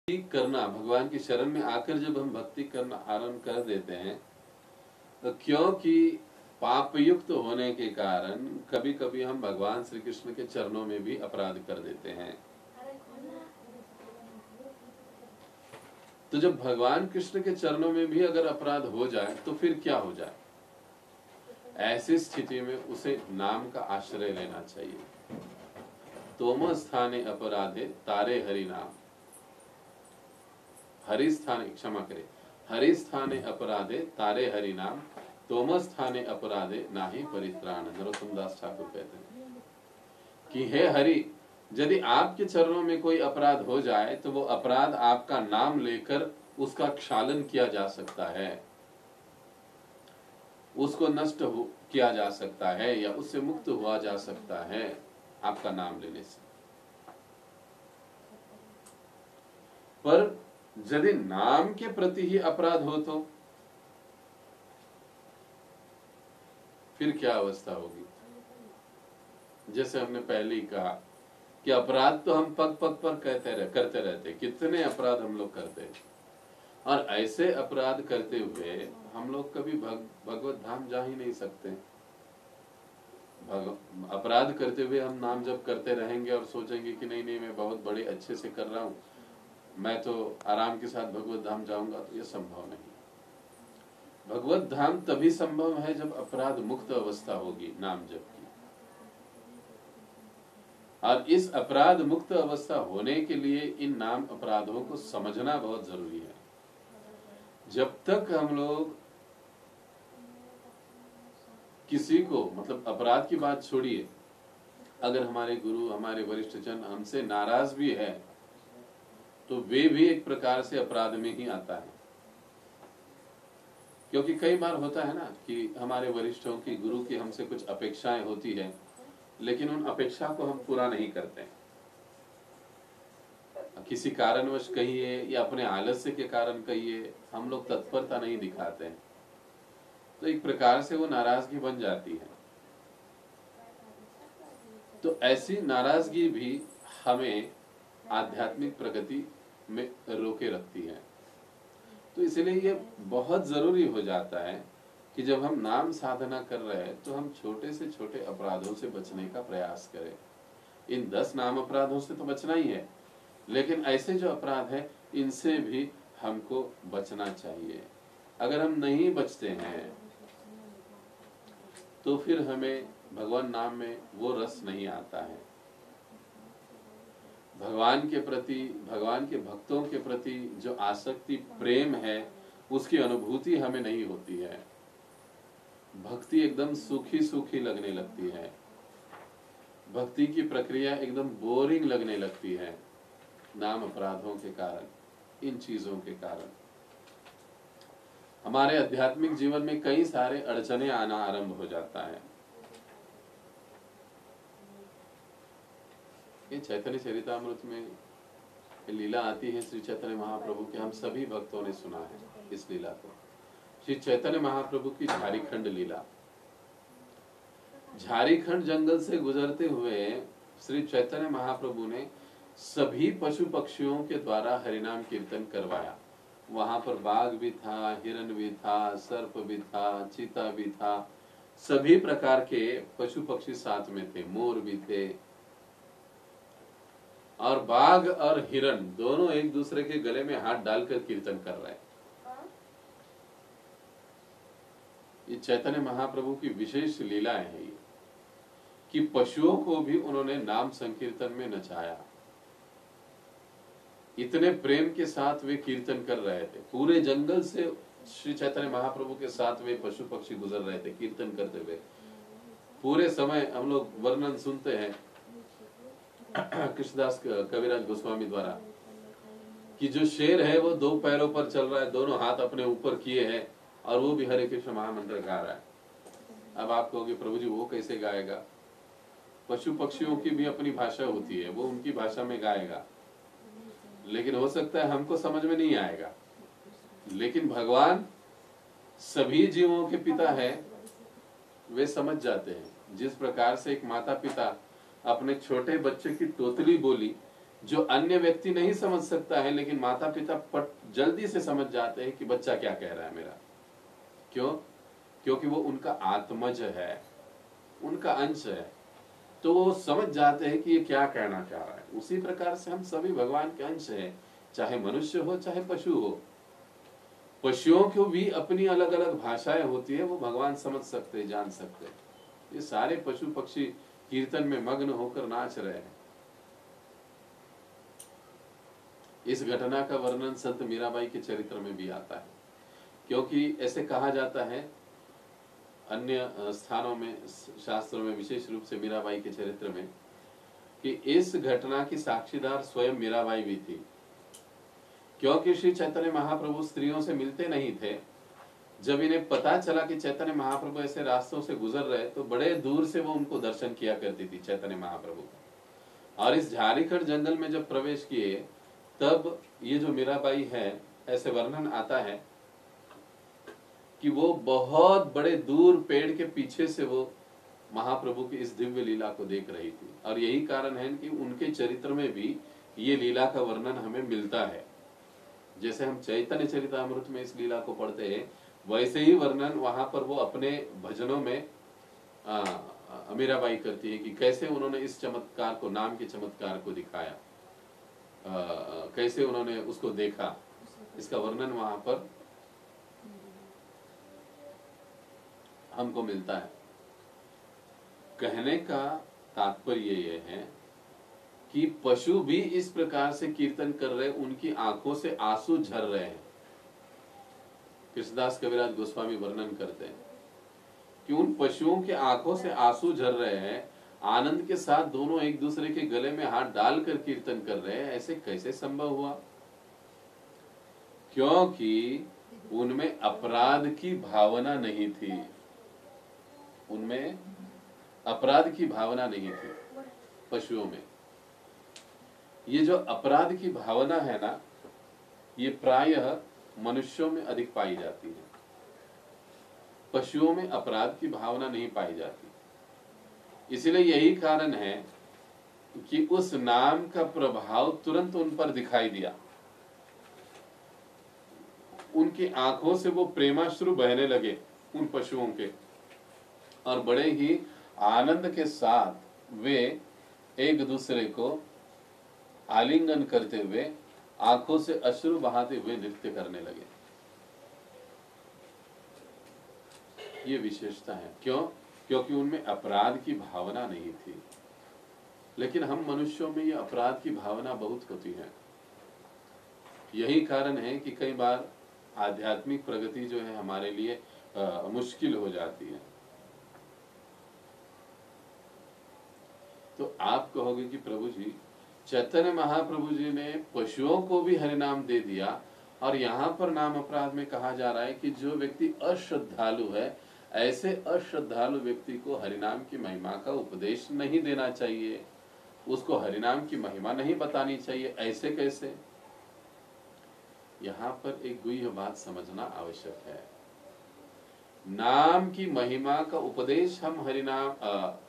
करना, भगवान की शरण में आकर जब हम भक्ति करना आरंभ कर देते हैं तो क्योंकि पापयुक्त होने के कारण कभी कभी हम भगवान श्री कृष्ण के चरणों में भी अपराध कर देते हैं। तो जब भगवान कृष्ण के चरणों में भी अगर अपराध हो जाए तो फिर क्या हो जाए? ऐसी स्थिति में उसे नाम का आश्रय लेना चाहिए। तोम स्थाने अपराधे तारे हरि नाम, हरि स्थाने, क्षमा करे, हरि स्थाने अपराधे तारे हरि नाम, तोम स्थाने अपराधे नाही परित्राण। नरोत्तम दास ठाकुर कहते हैं कि हे हरि, यदि आपके चरणों में कोई अपराध हो जाए तो वो अपराध आपका नाम लेकर उसका क्षालन किया जा सकता है, उसको नष्ट किया जा सकता है या उससे मुक्त हुआ जा सकता है आपका नाम लेने से। पर यदि नाम के प्रति ही अपराध हो तो फिर क्या अवस्था होगी? जैसे हमने पहले ही कहा कि अपराध तो हम पग पग पर करते रहते, कितने अपराध हम लोग करते हैं, और ऐसे अपराध करते हुए हम लोग कभी भगवत धाम जा ही नहीं सकते। अपराध करते हुए हम नाम जप करते रहेंगे और सोचेंगे कि नहीं नहीं मैं बहुत बड़े अच्छे से कर रहा हूं, मैं तो आराम के साथ भगवत धाम जाऊंगा, तो यह संभव नहीं। भगवत धाम तभी संभव है जब अपराध मुक्त अवस्था होगी नाम जप की, और इस अपराध मुक्त अवस्था होने के लिए इन नाम अपराधों को समझना बहुत जरूरी है। जब तक हम लोग किसी को, मतलब अपराध की बात छोड़िए, अगर हमारे गुरु हमारे वरिष्ठ जन हमसे नाराज भी है तो वे भी एक प्रकार से अपराध में ही आता है। क्योंकि कई बार होता है ना कि हमारे वरिष्ठों की, गुरु की हमसे कुछ अपेक्षाएं होती है, लेकिन उन अपेक्षा को हम पूरा नहीं करते, किसी कारणवश कहिए या अपने आलस्य के कारण कहिए, हम लोग तत्परता नहीं दिखाते हैं, तो एक प्रकार से वो नाराजगी बन जाती है। तो ऐसी नाराजगी भी हमें आध्यात्मिक प्रगति में रोके रखती है। तो इसलिए ये बहुत जरूरी हो जाता है कि जब हम नाम साधना कर रहे हैं तो हम छोटे से छोटे अपराधों से बचने का प्रयास करें। इन 10 नाम अपराधों से तो बचना ही है, लेकिन ऐसे जो अपराध है इनसे भी हमको बचना चाहिए। अगर हम नहीं बचते हैं तो फिर हमें भगवान नाम में वो रस नहीं आता है, भगवान के प्रति, भगवान के भक्तों के प्रति जो आसक्ति प्रेम है उसकी अनुभूति हमें नहीं होती है। भक्ति एकदम सूखी सूखी लगने लगती है, भक्ति की प्रक्रिया एकदम बोरिंग लगने लगती है, नाम अपराधों के कारण, इन चीजों के कारण हमारे आध्यात्मिक जीवन में कई सारे अड़चने आना आरंभ हो जाता है। ये चैतन्य चरितामृत में लीला आती है श्री चैतन्य महाप्रभु के, हम सभी भक्तों ने सुना है इस लीला को। श्री चैतन्य महाप्रभु की झारीखंड लीला। झारीखंड जंगल से गुजरते हुए श्री चैतन्य महाप्रभु ने सभी पशु पक्षियों के द्वारा हरिनाम कीर्तन करवाया। वहां पर बाघ भी था, हिरण भी था, सर्प भी था, चीता भी था, सभी प्रकार के पशु पक्षी साथ में थे, मोर भी थे, और बाघ और हिरण दोनों एक दूसरे के गले में हाथ डालकर कीर्तन कर रहे हैं। ये चैतन्य महाप्रभु की विशेष लीलाएं हैं ये, कि पशुओं को भी उन्होंने नाम संकीर्तन में नचाया। इतने प्रेम के साथ वे कीर्तन कर रहे थे। पूरे जंगल से श्री चैतन्य महाप्रभु के साथ वे पशु पक्षी गुजर रहे थे कीर्तन करते हुए। पूरे समय हम लोग वर्णन सुनते हैं कृष्णदास कविराज गोस्वामी द्वारा कि जो शेर है वो 2 पैरों पर चल रहा है, दोनों हाथ अपने ऊपर किए हैं, और वो भी हरे कृष्ण महामंत्र गा रहा है। अब आप कहोगे प्रभु जी वो कैसे गाएगा? पशु पक्षियों की भी अपनी भाषा होती है, वो उनकी भाषा में गाएगा, लेकिन हो सकता है हमको समझ में नहीं आएगा। लेकिन भगवान सभी जीवों के पिता है, वे समझ जाते हैं। जिस प्रकार से एक माता पिता अपने छोटे बच्चे की तोतली बोली जो अन्य व्यक्ति नहीं समझ सकता है, लेकिन माता पिता पट जल्दी से समझ जाते हैं कि बच्चा क्या कह रहा है मेरा। क्यों? क्योंकि वो उनका आत्मज है, उनका अंश है, तो वो समझ जाते हैं कि ये क्या कहना चाह रहा है। उसी प्रकार से हम सभी भगवान के अंश हैं, चाहे मनुष्य हो चाहे पशु हो। पशुओं को भी अपनी अलग अलग भाषाएं होती है, वो भगवान समझ सकते हैं, जान सकते हैं। ये सारे पशु पक्षी कीर्तन में मग्न होकर नाच रहे हैं। इस घटना का वर्णन संत मीराबाई के चरित्र में भी आता है, क्योंकि ऐसे कहा जाता है अन्य स्थानों में, शास्त्रों में, विशेष रूप से मीराबाई के चरित्र में, कि इस घटना की साक्षीदार स्वयं मीराबाई भी थी। क्योंकि श्री चैतन्य महाप्रभु स्त्रियों से मिलते नहीं थे। जब इन्हें पता चला कि चैतन्य महाप्रभु ऐसे रास्तों से गुजर रहे, तो बड़े दूर से वो उनको दर्शन किया करती थी, चैतन्य महाप्रभु। और इस झारीखंड जंगल में जब प्रवेश किए, तब ये जो मीराबाई है, ऐसे वर्णन आता है कि वो बहुत बड़े दूर पेड़ के पीछे से वो महाप्रभु की इस दिव्य लीला को देख रही थी। और यही कारण है कि उनके चरित्र में भी ये लीला का वर्णन हमें मिलता है। जैसे हम चैतन्य चरितामृत में इस लीला को पढ़ते हैं, वैसे ही वर्णन वहां पर वो अपने भजनों में मीराबाई करती है कि कैसे उन्होंने इस चमत्कार को, नाम के चमत्कार को दिखाया, कैसे उन्होंने उसको देखा। इसका वर्णन वहां पर हमको मिलता है। कहने का तात्पर्य ये है कि पशु भी इस प्रकार से कीर्तन कर रहे, उनकी आंखों से आंसू झर रहे हैं। कृष्णदास कविराज गोस्वामी वर्णन करते हैं कि उन पशुओं के आंखों से आंसू झर रहे हैं, आनंद के साथ दोनों एक दूसरे के गले में हाथ डालकर कीर्तन कर रहे हैं। ऐसे कैसे संभव हुआ? क्योंकि उनमें अपराध की भावना नहीं थी, उनमें अपराध की भावना नहीं थी पशुओं में। ये जो अपराध की भावना है ना, ये प्रायः मनुष्यों में अधिक पाई जाती है, पशुओं में अपराध की भावना नहीं पाई जाती। इसलिए यही कारण है कि उस नाम का प्रभाव तुरंत उन पर दिखाई दिया। उनकी आंखों से वो प्रेमाश्रु बहने लगे उन पशुओं के, और बड़े ही आनंद के साथ वे एक दूसरे को आलिंगन करते हुए, आंखों से अश्रु बहाते हुए नृत्य करने लगे। ये विशेषता है। क्यों? क्योंकि उनमें अपराध की भावना नहीं थी। लेकिन हम मनुष्यों में ये अपराध की भावना बहुत होती है। यही कारण है कि कई बार आध्यात्मिक प्रगति जो है हमारे लिए मुश्किल हो जाती है। तो आप कहोगे कि प्रभु जी, चैतन्य महाप्रभु जी ने पशुओं को भी हरिनाम दे दिया, और यहाँ पर नाम अपराध में कहा जा रहा है कि जो व्यक्ति अश्रद्धालु है, ऐसे अश्रद्धालु व्यक्ति को हरिनाम की महिमा का उपदेश नहीं देना चाहिए, उसको हरिनाम की महिमा नहीं बतानी चाहिए। ऐसे कैसे? यहाँ पर एक गुह्य बात समझना आवश्यक है। नाम की महिमा का उपदेश हम हरिनाम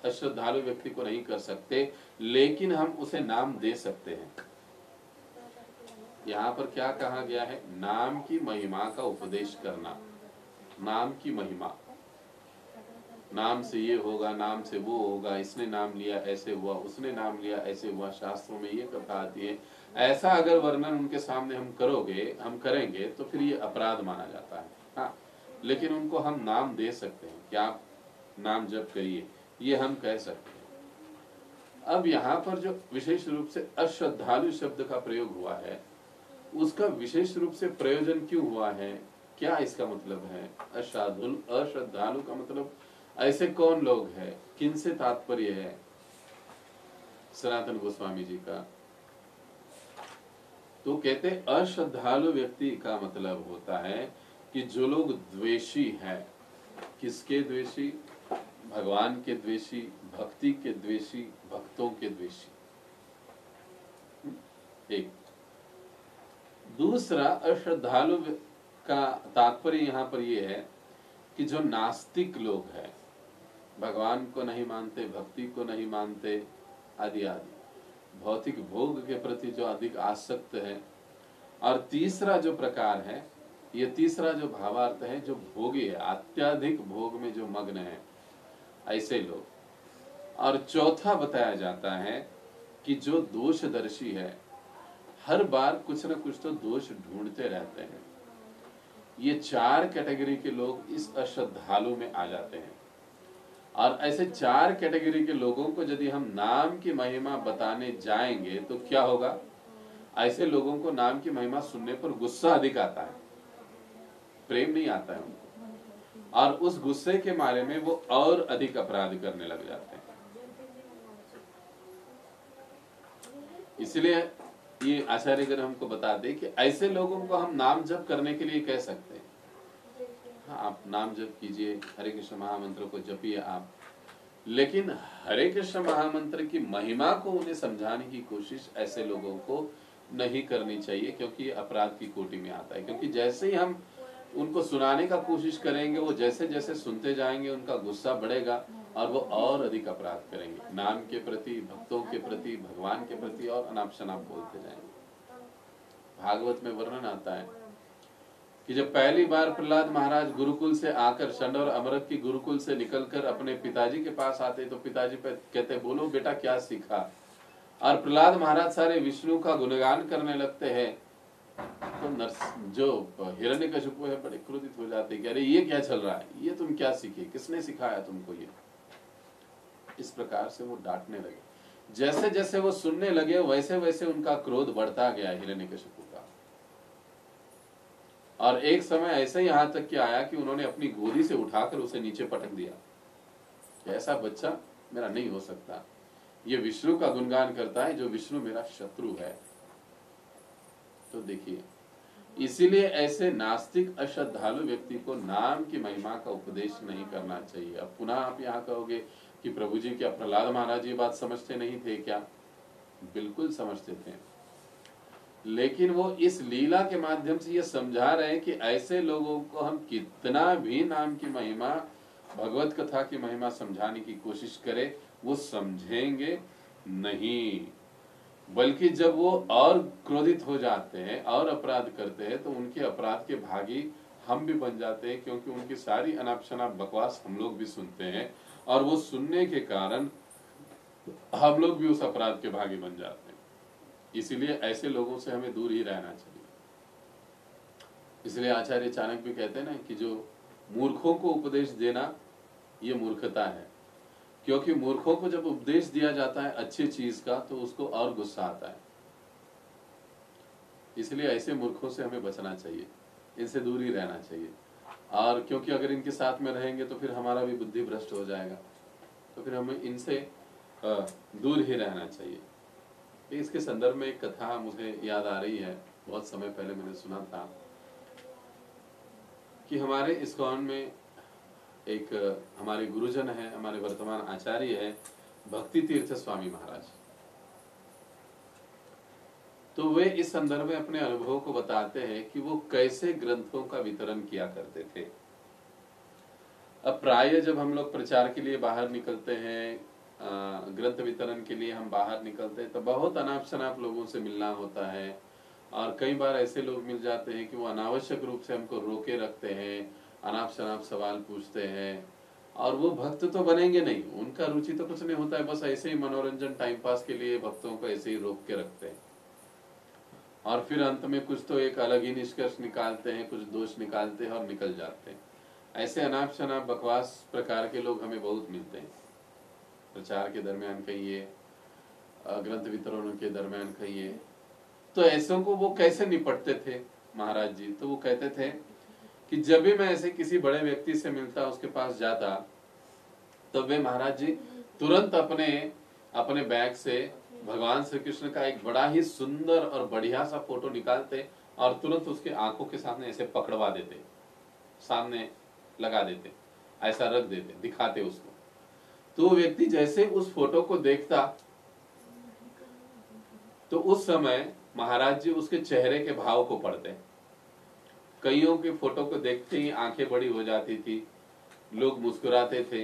अश्रद्धालु व्यक्ति को नहीं कर सकते, लेकिन हम उसे नाम दे सकते हैं। यहाँ पर क्या कहा गया है? नाम की महिमा का उपदेश करना। नाम की महिमा, नाम से ये होगा, नाम से वो होगा, इसने नाम लिया ऐसे हुआ, उसने नाम लिया ऐसे हुआ, शास्त्रों में ये कथा आती है, ऐसा अगर वर्णन उनके सामने हम करेंगे तो फिर ये अपराध माना जाता है। हाँ, लेकिन उनको हम नाम दे सकते हैं कि आप नाम जप करिए, ये हम कह सकते हैं। अब यहाँ पर जो विशेष रूप से अश्रद्धालु शब्द का प्रयोग हुआ है, उसका विशेष रूप से प्रयोजन क्यों हुआ है? क्या इसका मतलब है? अश्रद्धालु का मतलब ऐसे कौन लोग हैं, किनसे तात्पर्य है सनातन गोस्वामी जी का? तो कहते अश्रद्धालु व्यक्ति का मतलब होता है कि जो लोग द्वेषी हैं। किसके द्वेषी? भगवान के द्वेषी, भक्ति के द्वेषी, भक्तों के द्वेषी। एक दूसरा अश्रद्धालु का तात्पर्य यहाँ पर यह है कि जो नास्तिक लोग हैं, भगवान को नहीं मानते, भक्ति को नहीं मानते, आदि आदि, भौतिक भोग के प्रति जो अधिक आसक्त है। और तीसरा जो प्रकार है, ये तीसरा जो भावार्थ है, जो भोगी है, अत्यधिक भोग में जो मग्न है, ऐसे लोग। और चौथा बताया जाता है कि जो दोषदर्शी है, हर बार कुछ न कुछ तो दोष ढूंढते रहते हैं। ये 4 कैटेगरी के लोग इस अश्रद्धालु में आ जाते हैं। और ऐसे 4 कैटेगरी के लोगों को यदि हम नाम की महिमा बताने जाएंगे तो क्या होगा? ऐसे लोगों को नाम की महिमा सुनने पर गुस्सा अधिक आता है, प्रेम नहीं आता है उनको, और उस गुस्से के मारे में वो और अधिक अपराध करने लग जाते हैं। इसलिए ये आचार्यगण हमको बता दे कि ऐसे लोगों को हम नाम जप करने के लिए कह सकते हैं। हाँ, आप नाम जप कीजिए, हरे कृष्ण महामंत्र को जपिए आप, लेकिन हरे कृष्ण महामंत्र की महिमा को उन्हें समझाने की कोशिश ऐसे लोगों को नहीं करनी चाहिए, क्योंकि ये अपराध की कोटि में आता है। क्योंकि जैसे ही हम उनको सुनाने का कोशिश करेंगे, वो जैसे जैसे सुनते जाएंगे उनका गुस्सा बढ़ेगा और वो और अधिक अपराध करेंगे नाम के प्रति, भक्तों के प्रति, भगवान के प्रति, और अनाप शनाप बोलते जाएंगे। भागवत में वर्णन आता है कि जब पहली बार प्रहलाद महाराज गुरुकुल से आकर, षंड और अमृत की गुरुकुल से निकलकर अपने पिताजी के पास आते तो पिताजी पे कहते, बोलो बेटा क्या सीखा? और प्रहलाद महाराज सारे विष्णु का गुणगान करने लगते हैं। तो जो हिरण्यकशिपु है बड़े क्रोधित हो जाते हैं कि अरे ये क्या चल रहा है, ये तुम क्या सीखे, किसने सिखाया तुमको ये? इस प्रकार से वो डांटने लगे। जैसे जैसे वो सुनने लगे वैसे वैसे उनका क्रोध बढ़ता गया हिरण्यकशिपु का। और एक समय ऐसे यहाँ तक कि आया कि उन्होंने अपनी गोदी से उठाकर उसे नीचे पटक दिया। ऐसा बच्चा मेरा नहीं हो सकता, ये विष्णु का गुणगान करता है, जो विष्णु मेरा शत्रु है। तो देखिए, इसीलिए ऐसे नास्तिक अश्रद्धालु व्यक्ति को नाम की महिमा का उपदेश नहीं करना चाहिए। अब पुनः आप यहाँ कहोगे कि प्रभु जी क्या प्रहलाद महाराज ये बात समझते नहीं थे क्या? बिल्कुल समझते थे, लेकिन वो इस लीला के माध्यम से ये समझा रहे हैं कि ऐसे लोगों को हम कितना भी नाम की महिमा, भगवत कथा की महिमा समझाने की कोशिश करें, वो समझेंगे नहीं। बल्कि जब वो और क्रोधित हो जाते हैं और अपराध करते हैं तो उनके अपराध के भागी हम भी बन जाते हैं, क्योंकि उनकी सारी अनाप शनाप बकवास हम लोग भी सुनते हैं, और वो सुनने के कारण हम लोग भी उस अपराध के भागी बन जाते हैं। इसीलिए ऐसे लोगों से हमें दूर ही रहना चाहिए। इसलिए आचार्य चाणक्य भी कहते हैं ना कि जो मूर्खों को उपदेश देना ये मूर्खता है, क्योंकि मूर्खों को जब उपदेश दिया जाता है अच्छी चीज का तो उसको और गुस्सा आता है। इसलिए ऐसे मूर्खों से हमें बचना चाहिए, इनसे दूर ही रहना चाहिए। और क्योंकि अगर इनके साथ में रहेंगे तो फिर हमारा भी बुद्धि भ्रष्ट हो जाएगा, तो फिर हमें इनसे दूर ही रहना चाहिए। इसके संदर्भ में एक कथा मुझे याद आ रही है, बहुत समय पहले मैंने सुना था कि हमारे इस्कॉन में एक हमारे गुरुजन है, हमारे वर्तमान आचार्य है भक्ति तीर्थ स्वामी महाराज। तो वे इस संदर्भ में अपने अनुभव को बताते हैं कि वो कैसे ग्रंथों का वितरण किया करते थे। अब प्राय जब हम लोग प्रचार के लिए बाहर निकलते हैं, ग्रंथ वितरण के लिए हम बाहर निकलते हैं, तो बहुत अनाप शनाप लोगों से मिलना होता है। और कई बार ऐसे लोग मिल जाते हैं कि वो अनावश्यक रूप से हमको रोके रखते हैं, अनाप शनाप सवाल पूछते हैं, और वो भक्त तो बनेंगे नहीं, उनका रुचि तो कुछ नहीं होता है, बस ऐसे ही मनोरंजन टाइम पास के लिए भक्तों को ऐसे ही रोक के रखते हैं। और फिर अंत में कुछ तो एक अलग ही निष्कर्ष निकालते हैं, कुछ दोष निकालते हैं और निकल जाते हैं। ऐसे अनाप शनाप बकवास प्रकार के लोग हमें बहुत मिलते हैं। प्रचार के दरमियान कहिए, ग्रंथ वितरण के दरमियान कहिए। तो ऐसों को वो कैसे निपटते थे महाराज जी? तो वो कहते थे कि जब भी मैं ऐसे किसी बड़े व्यक्ति से मिलता, उसके पास जाता, तो वे महाराज जी तुरंत अपने बैग से भगवान श्री कृष्ण का एक बड़ा ही सुंदर और बढ़िया सा फोटो निकालते और तुरंत उसके आंखों के सामने ऐसे पकड़वा देते, सामने लगा देते, ऐसा रख देते, दिखाते उसको। तो वो व्यक्ति जैसे उस फोटो को देखता तो उस समय महाराज जी उसके चेहरे के भाव को पढ़ते। कईयों के फोटो को देखते ही आंखें बड़ी हो जाती थी, लोग मुस्कुराते थे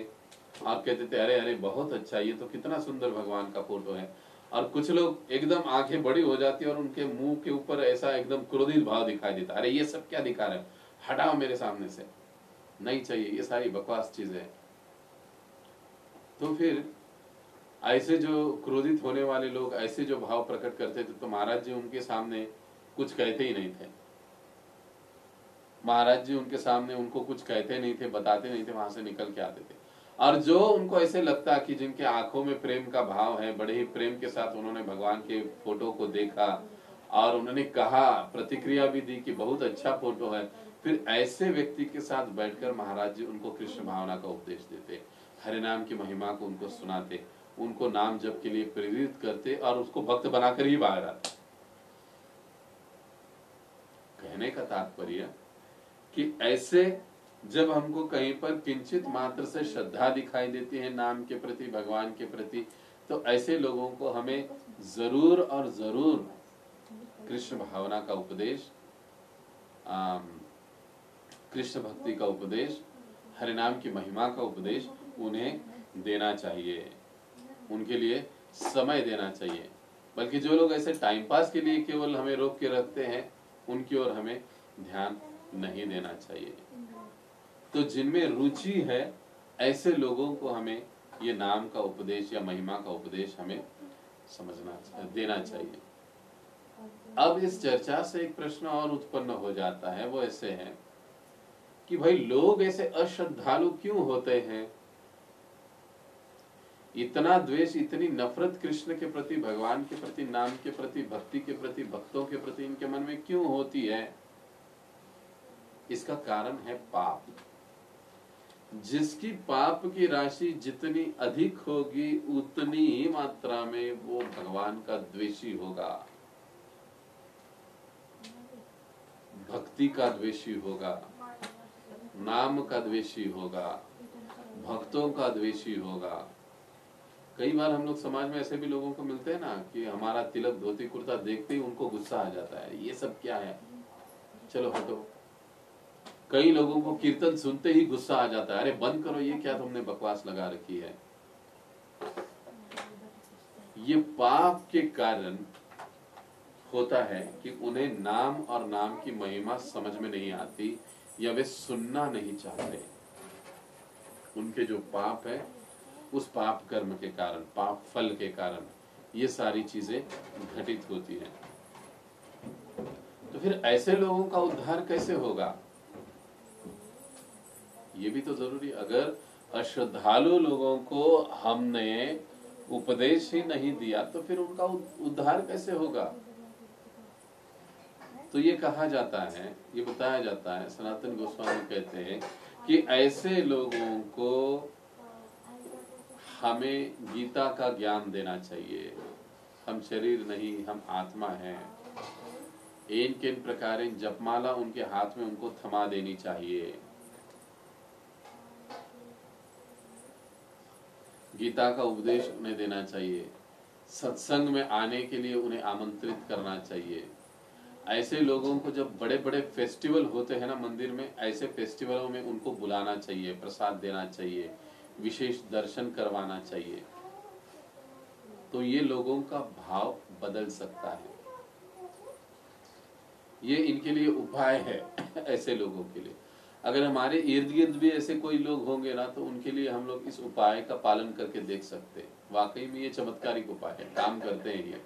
और कहते थे अरे अरे बहुत अच्छा, ये तो कितना सुंदर भगवान का फोटो है। और कुछ लोग एकदम आंखें बड़ी हो जाती है और उनके मुंह के ऊपर ऐसा एकदम क्रोधित भाव दिखाई देता है, अरे ये सब क्या दिखा रहे हो, हटाओ मेरे सामने से, नहीं चाहिए, ये सारी बकवास चीजें हैं। तो फिर ऐसे जो क्रोधित होने वाले लोग ऐसे जो भाव प्रकट करते थे तो महाराज जी उनके सामने कुछ कहते ही नहीं थे। महाराज जी उनके सामने उनको कुछ कहते नहीं थे, बताते नहीं थे, वहां से निकल के आते थे। और जो उनको ऐसे लगता कि जिनके आंखों में प्रेम का भाव है, बड़े ही प्रेम के साथ उन्होंने भगवान के फोटो को देखा और उन्होंने कहा, प्रतिक्रिया भी दी कि बहुत अच्छा फोटो है, फिर ऐसे व्यक्ति के साथ बैठकर महाराज जी उनको कृष्ण भावना का उपदेश देते, हरे नाम की महिमा को उनको सुनाते, उनको नाम जप के लिए प्रेरित करते और उसको भक्त बनाकर ही बाहर आते। कहने का तात्पर्य कि ऐसे जब हमको कहीं पर किंचित मात्र से श्रद्धा दिखाई देती है नाम के प्रति, भगवान के प्रति, तो ऐसे लोगों को हमें जरूर और जरूर कृष्ण भावना का उपदेश, कृष्ण भक्ति का उपदेश, हरिनाम की महिमा का उपदेश उन्हें देना चाहिए, उनके लिए समय देना चाहिए। बल्कि जो लोग ऐसे टाइम पास के लिए केवल हमें रोक के रखते हैं, उनकी ओर हमें ध्यान नहीं देना चाहिए। तो जिनमें रुचि है ऐसे लोगों को हमें ये नाम का उपदेश या महिमा का उपदेश हमें देना चाहिए। अब इस चर्चा से एक प्रश्न और उत्पन्न हो जाता है, वो ऐसे है कि भाई लोग ऐसे अश्रद्धालु क्यों होते हैं, इतना द्वेष, इतनी नफरत कृष्ण के प्रति, भगवान के प्रति, नाम के प्रति, भक्ति के प्रति, भक्तों के प्रति इनके मन में क्यों होती है? इसका कारण है पाप। जिसकी पाप की राशि जितनी अधिक होगी उतनी ही मात्रा में वो भगवान का द्वेषी होगा, भक्ति का द्वेषी होगा, नाम का द्वेषी होगा, भक्तों का द्वेषी होगा। कई बार हम लोग समाज में ऐसे भी लोगों को मिलते हैं ना कि हमारा तिलक धोती कुर्ता देखते ही उनको गुस्सा आ जाता है, ये सब क्या है, चलो हटो। कई लोगों को कीर्तन सुनते ही गुस्सा आ जाता है, अरे बंद करो, ये क्या तुमने बकवास लगा रखी है। ये पाप के कारण होता है कि उन्हें नाम और नाम की महिमा समझ में नहीं आती या वे सुनना नहीं चाहते। उनके जो पाप है उस पाप कर्म के कारण, पाप फल के कारण ये सारी चीजें घटित होती हैं। तो फिर ऐसे लोगों का उद्धार कैसे होगा, ये भी तो जरूरी। अगर अश्रद्धालु लोगों को हमने उपदेश ही नहीं दिया तो फिर उनका उद्धार कैसे होगा? तो ये कहा जाता है, ये बताया जाता है, सनातन गोस्वामी कहते हैं कि ऐसे लोगों को हमें गीता का ज्ञान देना चाहिए। हम शरीर नहीं, हम आत्मा हैं। इन किन प्रकार जपमाला उनके हाथ में उनको थमा देनी चाहिए। गीता का उपदेश उन्हें देना चाहिए। सत्संग में आने के लिए उन्हें आमंत्रित करना चाहिए। ऐसे लोगों को जब बड़े बड़े फेस्टिवल होते हैं ना मंदिर में, ऐसे फेस्टिवलों में उनको बुलाना चाहिए, प्रसाद देना चाहिए, विशेष दर्शन करवाना चाहिए। तो ये लोगों का भाव बदल सकता है। ये इनके लिए उपाय है ऐसे लोगों के लिए। अगर हमारे इर्द गिर्द भी ऐसे कोई लोग होंगे ना तो उनके लिए हम लोग इस उपाय का पालन करके देख सकते हैं। वाकई में ये चमत्कारिक उपाय है, काम करते हैं ये,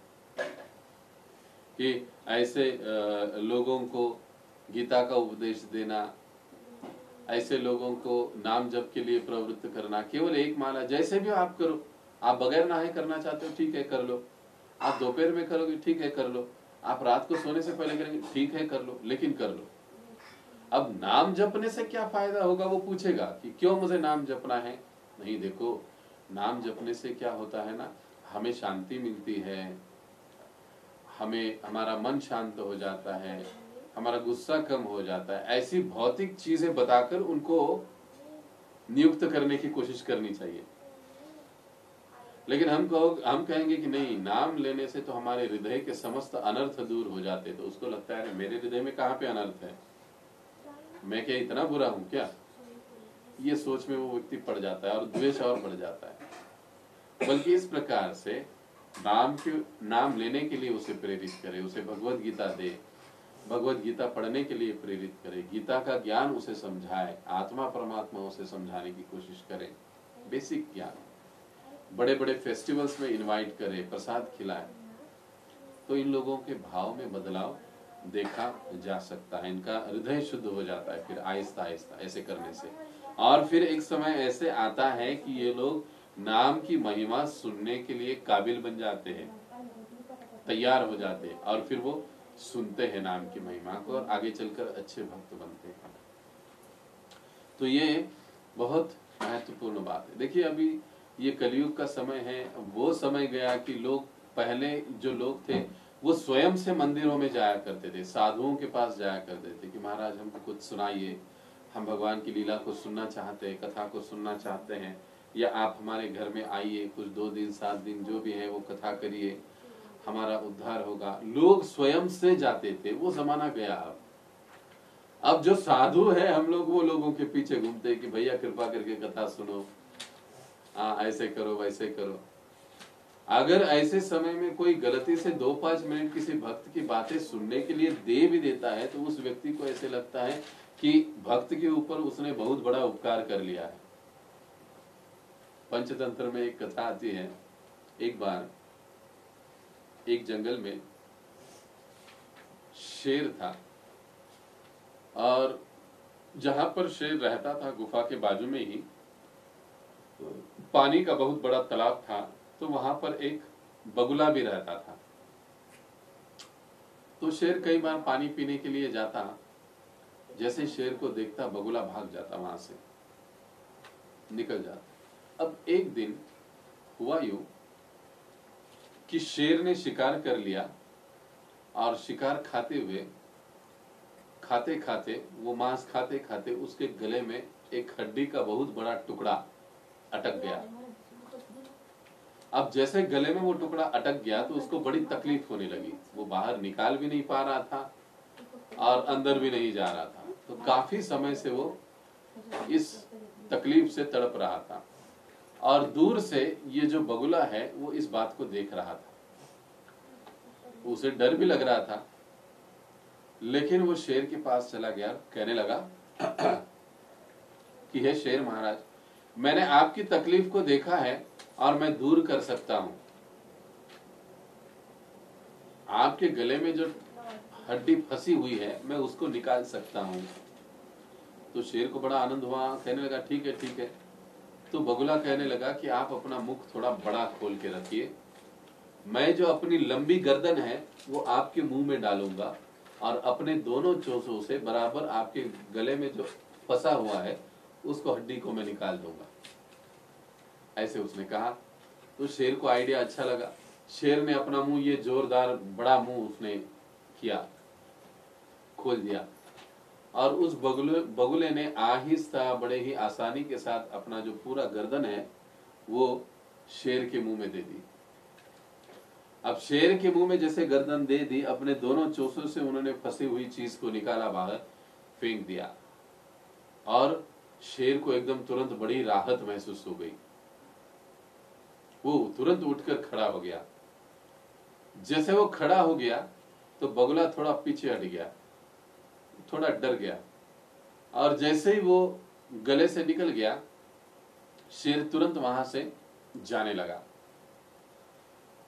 कि ऐसे लोगों को गीता का उपदेश देना, ऐसे लोगों को नाम जप के लिए प्रवृत्त करना। केवल एक माला जैसे भी आप करो, आप बगैर नहाए करना चाहते हो ठीक है कर लो, आप दोपहर में करोगे ठीक है कर लो, आप रात को सोने से पहले करेंगे ठीक है कर लो, लेकिन कर लो। अब नाम जपने से क्या फायदा होगा, वो पूछेगा कि क्यों मुझे नाम जपना है। नहीं, देखो नाम जपने से क्या होता है ना, हमें शांति मिलती है, हमें हमारा मन शांत हो जाता है, हमारा गुस्सा कम हो जाता है। ऐसी भौतिक चीजें बताकर उनको नियुक्त करने की कोशिश करनी चाहिए। लेकिन हम कहेंगे कि नहीं, नाम लेने से तो हमारे हृदय के समस्त अनर्थ दूर हो जाते। तो उसको लगता है मेरे हृदय में कहाँ पे अनर्थ है, मैं क्या इतना बुरा हूं क्या, ये सोच में वो व्यक्ति पड़ जाता है और द्वेष और बढ़ जाता है। बल्कि इस प्रकार से नाम लेने के लिए उसे प्रेरित करे, उसे भगवत गीता दे, भगवत गीता पढ़ने के लिए प्रेरित करे, गीता का ज्ञान उसे समझाए, आत्मा परमात्मा उसे समझाने की कोशिश करे, बेसिक ज्ञान, बड़े बड़े फेस्टिवल्स में इनवाइट करे, प्रसाद खिलाए, तो इन लोगों के भाव में बदलाव देखा जा सकता है, इनका हृदय शुद्ध हो जाता है फिर आहिस्ता आहिस्ता ऐसे करने से। और फिर एक समय ऐसे आता है कि ये लोग नाम की महिमा सुनने के लिए काबिल बन जाते हैं, तैयार हो जाते हैं, और फिर वो सुनते हैं नाम की महिमा को और आगे चलकर अच्छे भक्त बनते हैं। तो ये बहुत महत्वपूर्ण बात है। देखिए अभी ये कलयुग का समय है, वो समय गया कि लोग, पहले जो लोग थे वो स्वयं से मंदिरों में जाया करते थे, साधुओं के पास जाया करते थे कि महाराज हमको कुछ सुनाइए, हम भगवान की लीला को सुनना चाहते हैं, कथा को सुनना चाहते हैं, या आप हमारे घर में आइए, कुछ 2 दिन 7 दिन जो भी है वो कथा करिए, हमारा उद्धार होगा। लोग स्वयं से जाते थे, वो जमाना गया। अब जो साधु है हम लोग, वो लोगों के पीछे घूमते हैं कि भैया कृपा करके कथा सुनो, ऐसे करो वैसे करो। अगर ऐसे समय में कोई गलती से 2-5 मिनट किसी भक्त की बातें सुनने के लिए दे भी देता है तो उस व्यक्ति को ऐसे लगता है कि भक्त के ऊपर उसने बहुत बड़ा उपकार कर लिया है। पंचतंत्र में एक कथा आती है, एक बार एक जंगल में शेर था, और जहां पर शेर रहता था गुफा के बाजू में ही पानी का बहुत बड़ा तालाब था, तो वहां पर एक बगुला भी रहता था। तो शेर कई बार पानी पीने के लिए जाता, जैसे शेर को देखता बगुला भाग जाता, वहां से निकल जाता। अब एक दिन हुआ यूं कि शेर ने शिकार कर लिया, और शिकार खाते हुए खाते खाते वो मांस खाते खाते उसके गले में एक हड्डी का बहुत बड़ा टुकड़ा अटक गया। अब जैसे गले में वो टुकड़ा अटक गया तो उसको बड़ी तकलीफ होने लगी, वो बाहर निकाल भी नहीं पा रहा था और अंदर भी नहीं जा रहा था। तो काफी समय से वो इस तकलीफ से तड़प रहा था, और दूर से ये जो बगुला है वो इस बात को देख रहा था। उसे डर भी लग रहा था, लेकिन वो शेर के पास चला गया, कहने लगा कि हे शेर महाराज, मैंने आपकी तकलीफ को देखा है और मैं दूर कर सकता हूं। आपके गले में जो हड्डी फंसी हुई है मैं उसको निकाल सकता हूं। तो शेर को बड़ा आनंद हुआ, कहने लगा ठीक है ठीक है। तो बगुला कहने लगा कि आप अपना मुख थोड़ा बड़ा खोल के रखिए, मैं जो अपनी लंबी गर्दन है वो आपके मुंह में डालूंगा और अपने दोनों चोंचों से बराबर आपके गले में जो फंसा हुआ है उसको, हड्डी को मैं निकाल दूंगा। ऐसे उसने कहा। तो शेर को आइडिया अच्छा लगा, शेर ने अपना मुंह, ये जोरदार बड़ा मुंह उसने किया, खोल दिया, और उस बगुले ने आहिस्ता बड़े ही आसानी के साथ अपना जो पूरा गर्दन है वो शेर के मुंह में दे दी। अब शेर के मुंह में जैसे गर्दन दे दी, अपने दोनों चोंचों से उन्होंने फंसी हुई चीज को निकाला, बाहर फेंक दिया, और शेर को एकदम तुरंत बड़ी राहत महसूस हो गई। वो तुरंत उठकर खड़ा हो गया। जैसे वो खड़ा हो गया तो बगुला थोड़ा पीछे हट गया, थोड़ा डर गया, और जैसे ही वो गले से निकल गया शेर तुरंत वहां से जाने लगा।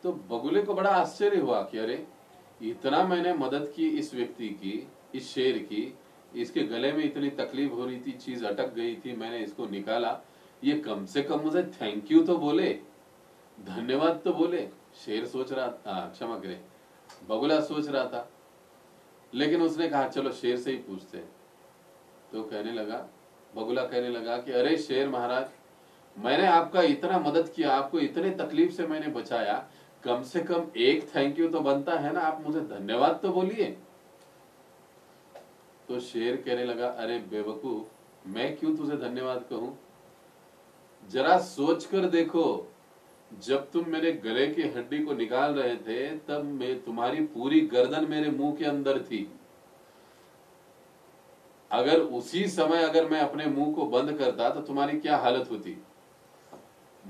तो बगुले को बड़ा आश्चर्य हुआ कि अरे, इतना मैंने मदद की इस व्यक्ति की, इस शेर की, इसके गले में इतनी तकलीफ हो रही थी, चीज अटक गई थी, मैंने इसको निकाला, ये कम से कम मुझे थैंक यू तो बोले, धन्यवाद तो बोले। शेर सोच रहा था, क्षमा करें, बगुला सोच रहा था, लेकिन उसने कहा चलो शेर से ही पूछते हैं। तो कहने लगा, बगुला कहने लगा कि अरे शेर महाराज, मैंने आपका इतना मदद किया, आपको इतने तकलीफ से मैंने बचाया, कम से कम एक थैंक यू तो बनता है ना, आप मुझे धन्यवाद तो बोलिए। तो शेर कहने लगा, अरे बेवकूफ, मैं क्यों तुझे धन्यवाद कहूं, जरा सोच कर देखो, जब तुम मेरे गले की हड्डी को निकाल रहे थे तब मैं, तुम्हारी पूरी गर्दन मेरे मुंह के अंदर थी। अगर उसी समय अगर मैं अपने मुंह को बंद करता तो तुम्हारी क्या हालत होती।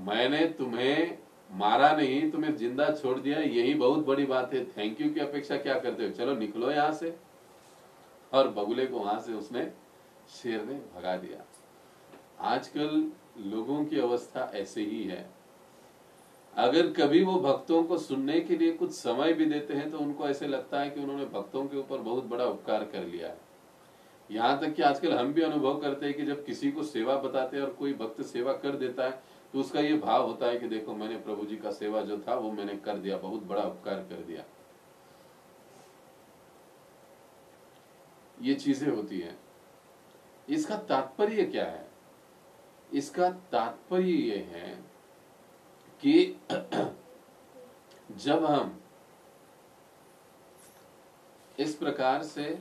मैंने तुम्हें मारा नहीं, तुम्हें जिंदा छोड़ दिया, यही बहुत बड़ी बात है। थैंक यू की अपेक्षा क्या करते हो, चलो निकलो यहां से। और बगुले को वहां से उसने, शेर ने भगा दिया। आजकल लोगों की अवस्था ऐसे ही है। अगर कभी वो भक्तों को सुनने के लिए कुछ समय भी देते हैं तो उनको ऐसे लगता है कि उन्होंने भक्तों के ऊपर बहुत बड़ा उपकार कर लिया है। यहाँ तक कि आजकल हम भी अनुभव करते हैं कि जब किसी को सेवा बताते हैं और कोई भक्त सेवा कर देता है तो उसका ये भाव होता है कि देखो मैंने प्रभु जी का सेवा जो था वो मैंने कर दिया, बहुत बड़ा उपकार कर दिया। ये चीजें होती हैं। इसका तात्पर्य क्या है? इसका तात्पर्य ये है कि जब हम इस प्रकार से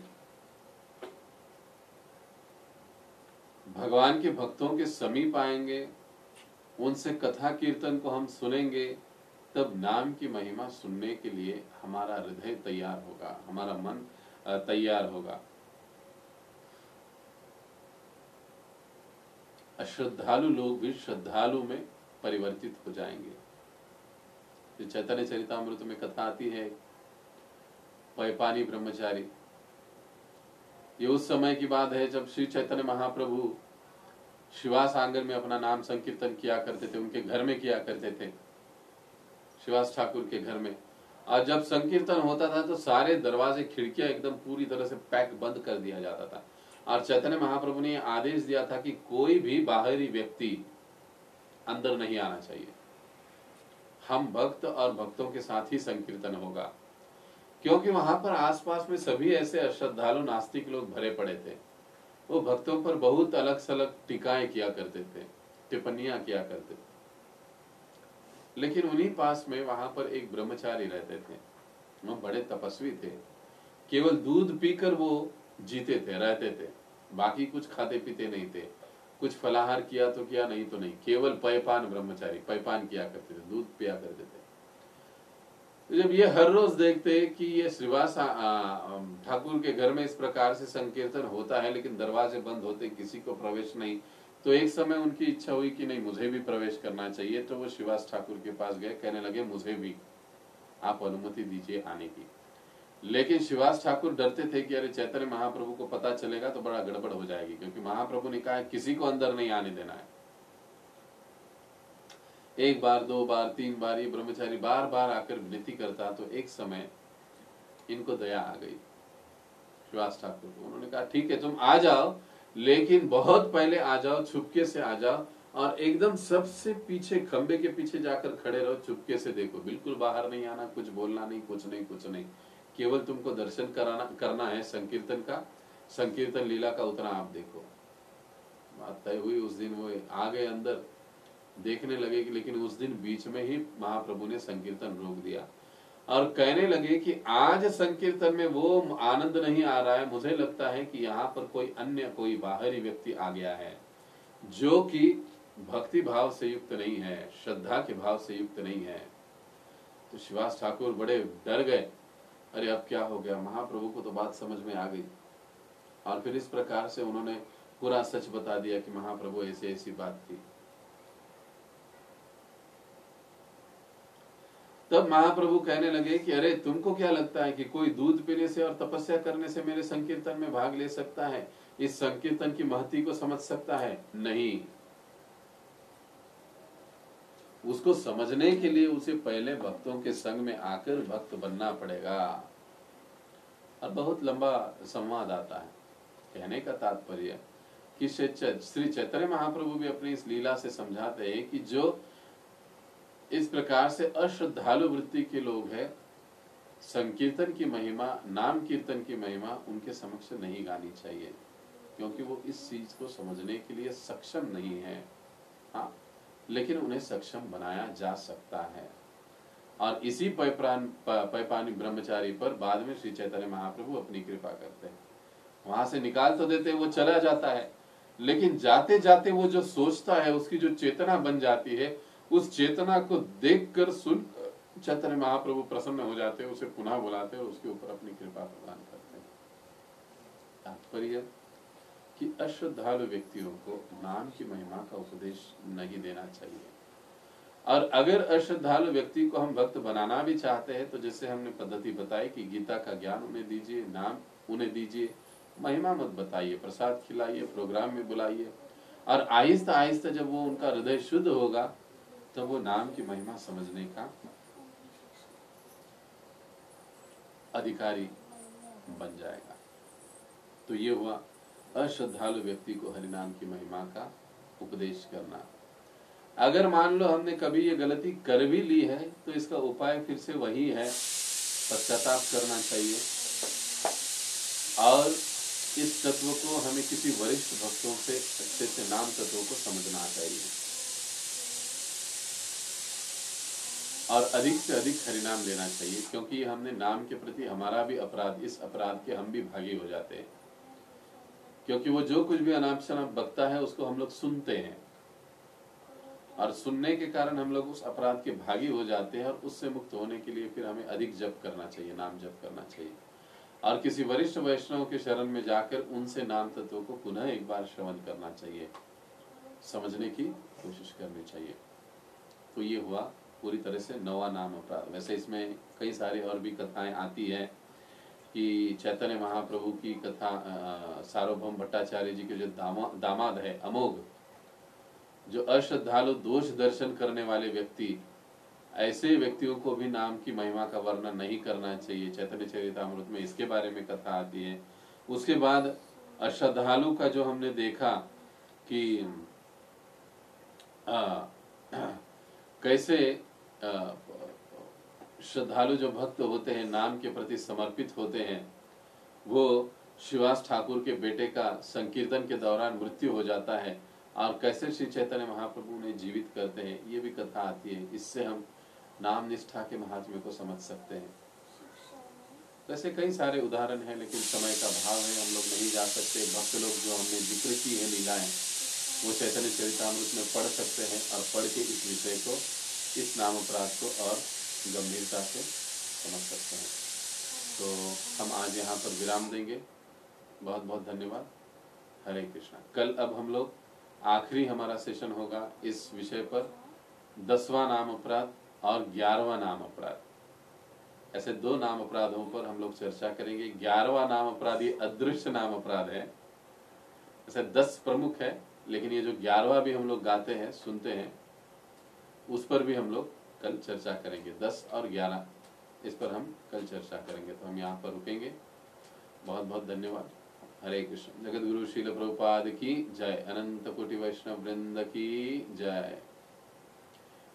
भगवान के भक्तों के समीप आएंगे, उनसे कथा कीर्तन को हम सुनेंगे, तब नाम की महिमा सुनने के लिए हमारा हृदय तैयार होगा, हमारा मन तैयार होगा। अश्रद्धालु लोग भी श्रद्धालु में परिवर्तित हो जाएंगे। जो चैतन्य चरितामृत में कथा आती है, पैपानी ब्रह्मचारी, ये उस समय की बात है जब श्री चैतन्य महाप्रभु शिवास आंगन में अपना नाम संकीर्तन किया करते थे, उनके घर में किया करते थे, शिवास ठाकुर के घर में। और जब संकीर्तन होता था तो सारे दरवाजे खिड़कियां एकदम पूरी तरह से पैक बंद कर दिया जाता था। और चैतन्य महाप्रभु ने आदेश दिया था कि कोई भी बाहरी व्यक्ति अंदर नहीं आना चाहिए, हम भक्त और भक्तों के साथ ही संकीर्तन होगा। क्योंकि वहां पर आसपास में सभी ऐसे अश्रद्धालु नास्तिक लोग भरे पड़े थे। वो भक्तों पर बहुत अलग सलग टीकाएं किया करते थे, टिप्पणियां किया करते थे। लेकिन उन्हीं पास में वहां पर एक ब्रह्मचारी रहते थे, वो बड़े तपस्वी थे, केवल दूध पीकर वो जीते थे, रहते थे, बाकी कुछ खाते पीते नहीं थे। कुछ फलाहार किया तो किया, नहीं तो नहीं, केवल पैपान ब्रह्मचारी, पैपान किया करते थे, दूध पिया करते थे। जब ये हर रोज देखते कि ये श्रीवास ठाकुर के घर में इस प्रकार से संकीर्तन होता है लेकिन दरवाजे बंद होते, किसी को प्रवेश नहीं, तो एक समय उनकी इच्छा हुई कि नहीं, मुझे भी प्रवेश करना चाहिए। तो वो श्रीवास ठाकुर के पास गए, कहने लगे मुझे भी आप अनुमति दीजिए आने की। लेकिन श्रीवास ठाकुर डरते थे कि अरे चैतन्य महाप्रभु को पता चलेगा तो बड़ा गड़बड़ हो जाएगी, क्योंकि महाप्रभु ने कहा किसी को अंदर नहीं आने देना है। एक बार, दो बार, तीन बार ये ब्रह्मचारी बार बार आकर विनती करता, तो एक समय इनको दया आ गई श्रीवास ठाकुर को। उन्होंने कहा ठीक है तुम आ जाओ, लेकिन बहुत पहले आ जाओ, छुपके से आ जाओ, और एकदम सबसे पीछे खंबे के पीछे जाकर खड़े रहो, चुपके से देखो, बिल्कुल बाहर नहीं आना, कुछ बोलना नहीं, कुछ नहीं, कुछ नहीं, केवल तुमको दर्शन करना है संकीर्तन का, संकीर्तन लीला का, उतना आप देखो। बात तय हुई। उस दिन वो आ गए अंदर, देखने लगे कि, लेकिन उस दिन बीच में ही महाप्रभु ने संकीर्तन रोक दिया और कहने लगे कि आज संकीर्तन में वो आनंद नहीं आ रहा है, मुझे लगता है कि यहाँ पर कोई अन्य, कोई बाहरी व्यक्ति आ गया है जो कि भक्ति भाव से युक्त नहीं है, श्रद्धा के भाव से युक्त नहीं है। तो श्रीवास ठाकुर बड़े डर गए, अरे अब क्या हो गया। महाप्रभु को तो बात समझ में आ गई और फिर इस प्रकार से उन्होंने पूरा सच बता दिया कि महाप्रभु ऐसी ऐसी बात थी। तब महाप्रभु कहने लगे कि अरे तुमको क्या लगता है कि कोई दूध पीने से और तपस्या करने से मेरे संकीर्तन में भाग ले सकता है, इस संकीर्तन की महत्व को समझ सकता है? नहीं। उसको समझने के लिए उसे पहले भक्तों के संग में आकर भक्त बनना पड़ेगा। और बहुत लंबा संवाद आता है। कहने का तात्पर्य कि श्री चैतन्य महाप्रभु भी अपनी इस लीला से समझाते हैं कि जो इस प्रकार से अश्रद्धालु वृत्ति के लोग हैं, संकीर्तन की महिमा, नाम कीर्तन की महिमा उनके समक्ष नहीं गानी चाहिए, क्योंकि वो इस चीज को समझने के लिए सक्षम नहीं है। हाँ, लेकिन उन्हें सक्षम बनाया जा सकता है। और इसी पैपानी ब्रह्मचारी पर बाद में श्री चैतन्य महाप्रभु अपनी कृपा करते हैं। वहां से निकाल तो देते, वो चला जाता है, लेकिन जाते जाते वो जो सोचता है, उसकी जो चेतना बन जाती है, उस चेतना को देखकर सुन चैतन्य महाप्रभु प्रसन्न हो जाते हैं, उसे पुनः बुलाते हैं और उसके ऊपर अपनी कृपा प्रदान करते हैं। तात्पर्य कि अश्रद्धालु व्यक्तियों को नाम की महिमा का उपदेश नहीं देना चाहिए। और अगर अश्रद्धालु व्यक्ति को हम भक्त बनाना भी चाहते हैं तो जैसे हमने पद्धति बताई कि गीता का ज्ञान उन्हें दीजिए, नाम उन्हें दीजिए, महिमा मत बताइए, प्रसाद खिलाइए, प्रोग्राम में बुलाइए, और आहिस्ता आहिस्ता जब वो उनका हृदय शुद्ध होगा तब वो नाम की महिमा समझने का अधिकारी बन जाएगा। तो ये हुआ अश्रद्धालु व्यक्ति को हरिनाम की महिमा का उपदेश करना। अगर मान लो हमने कभी ये गलती कर भी ली है तो इसका उपाय फिर से वही है, पश्चाताप करना चाहिए और इस तत्व को हमें किसी वरिष्ठ भक्तों से अच्छे से नाम तत्वों को समझना चाहिए और अधिक से अधिक हरिनाम लेना चाहिए, क्योंकि हमने नाम के प्रति हमारा भी अपराध, इस अपराध के हम भी भागी हो जाते हैं, क्योंकि वो जो कुछ भी अनाप शनाप बकता है उसको हम लोग सुनते हैं और सुनने के कारण हम लोग उस अपराध के भागी हो जाते हैं और उससे मुक्त होने के लिए फिर हमें अधिक जप करना चाहिए, नाम जप करना चाहिए और किसी वरिष्ठ वैष्णव के शरण में जाकर उनसे नाम तत्वों को पुनः एक बार श्रवण करना चाहिए, समझने की कोशिश करनी चाहिए। तो ये हुआ पूरी तरह से नवा नाम अपराध। वैसे इसमें कई सारी और भी कथाएं आती है कि चैतन्य महाप्रभु की कथा, सार्वभौम भट्टाचार्य जी के जो दामाद है अमोघ, जो अश्रद्धालु दोष दर्शन करने वाले व्यक्ति, ऐसे व्यक्तियों को भी नाम की महिमा का वर्णन नहीं करना चाहिए। चैतन्य चरितामृत में इसके बारे में कथा आती है। उसके बाद अश्रद्धालु का जो हमने देखा कि कैसे श्रद्धालु जो भक्त होते हैं, नाम के प्रति समर्पित होते हैं, वो शिवास ठाकुर के बेटे का संकीर्तन के दौरान मृत्यु हो जाता है और कैसे श्री चैतन्य महाप्रभु उन्हें जीवित करते हैं, ये भी कथा आती है। इससे हम नाम निष्ठा के महात्म्य को समझ सकते हैं। वैसे कई सारे उदाहरण हैं, लेकिन समय का अभाव है, हम लोग नहीं जा सकते। भक्त लोग जो हमने जिक्र की है लीलाएं, वो चैतन्य चरितामृत में पढ़ सकते हैं और पढ़ के इस विषय को, इस नाम अपराध को और गंभीरता से समझ सकते हैं। तो हम आज यहाँ पर विराम देंगे। बहुत बहुत धन्यवाद। हरे कृष्णा। कल अब हम लोग आखिरी हमारा सेशन होगा इस विषय पर, 10वां नाम अपराध और 11वां नाम अपराध। ऐसे 2 नाम अपराधों पर हम लोग चर्चा करेंगे। 11वां नाम अपराध ये अदृश्य नाम अपराध है। ऐसे 10 प्रमुख है, लेकिन ये जो 11वां भी हम लोग गाते हैं, सुनते हैं, उस पर भी हम लोग कल चर्चा करेंगे। 10 और 11 इस पर हम कल चर्चा करेंगे। तो हम यहाँ पर रुकेंगे। बहुत बहुत धन्यवाद। हरे कृष्ण। जगत गुरु श्रील प्रभुपाद की जय। अनंत कोटि वैष्णव वृंद की जय।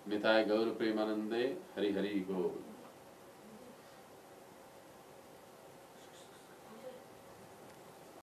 निताय गौर प्रेमानंदे। हरि हरि बोल।